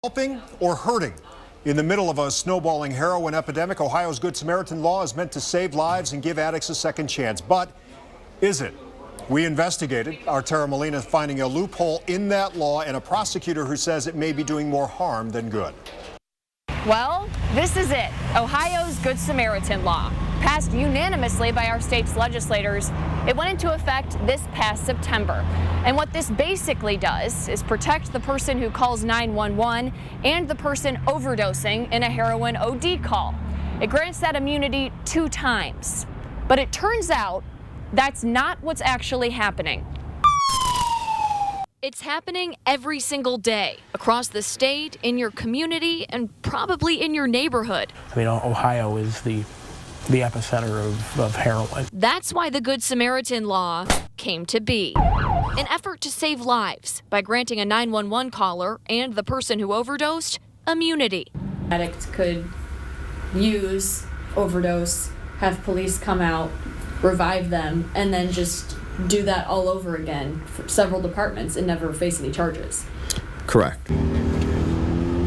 Helping or hurting? In the middle of a snowballing heroin epidemic, Ohio's Good Samaritan Law is meant to save lives and give addicts a second chance. But is it? We investigated. Our Tara Molina finding a loophole in that law and a prosecutor who says it may be doing more harm than good. Well, this is it. Ohio's Good Samaritan Law. Passed unanimously by our state's legislators, it went into effect this past September. And what this basically does is protect the person who calls 911 and the person overdosing in a heroin OD call. It grants that immunity 2 times. But it turns out that's not what's actually happening. It's happening every single day across the state, in your community, and probably in your neighborhood. I mean, Ohio is the epicenter of heroin. That's why the Good Samaritan Law came to be. An effort to save lives by granting a 911 caller and the person who overdosed immunity. Addicts could use, overdose, have police come out, revive them, and then just do that all over again for several departments and never face any charges. Correct.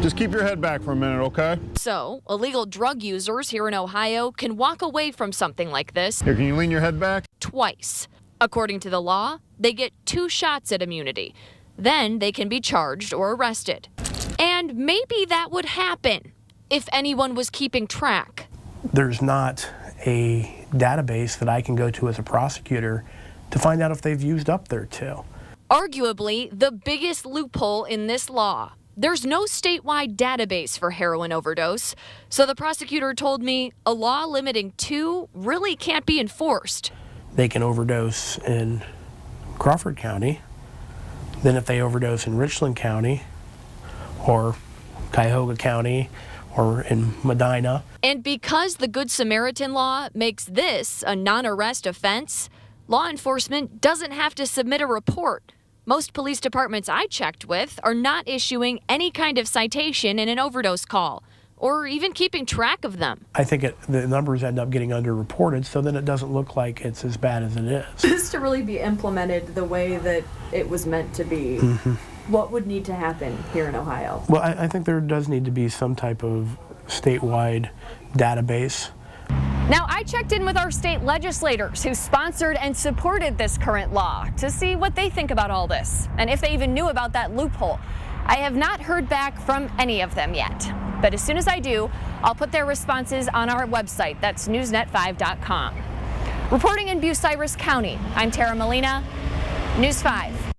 Just keep your head back for a minute, okay? So, illegal drug users here in Ohio can walk away from something like this. Here, can you lean your head back? Twice. According to the law, they get 2 shots at immunity. Then they can be charged or arrested. And maybe that would happen if anyone was keeping track. There's not a database that I can go to as a prosecutor to find out if they've used up their 2. Arguably, the biggest loophole in this law. There's no statewide database for heroin overdose, so the prosecutor told me a law limiting 2 really can't be enforced. They can overdose in Crawford County. Then if they overdose in Richland County or Cuyahoga County or in Medina. And because the Good Samaritan Law makes this a non-arrest offense, law enforcement doesn't have to submit a report. Most police departments I checked with are not issuing any kind of citation in an overdose call, or even keeping track of them. I think the numbers end up getting underreported, so then it doesn't look like it's as bad as it is. This to really be implemented the way that it was meant to be, what would need to happen here in Ohio? Well, I think there does need to be some type of statewide database. Now, I checked in with our state legislators who sponsored and supported this current law to see what they think about all this and if they even knew about that loophole. I have not heard back from any of them yet, but as soon as I do, I'll put their responses on our website. That's newsnet5.com. Reporting in Bucyrus County, I'm Tara Molina, News 5.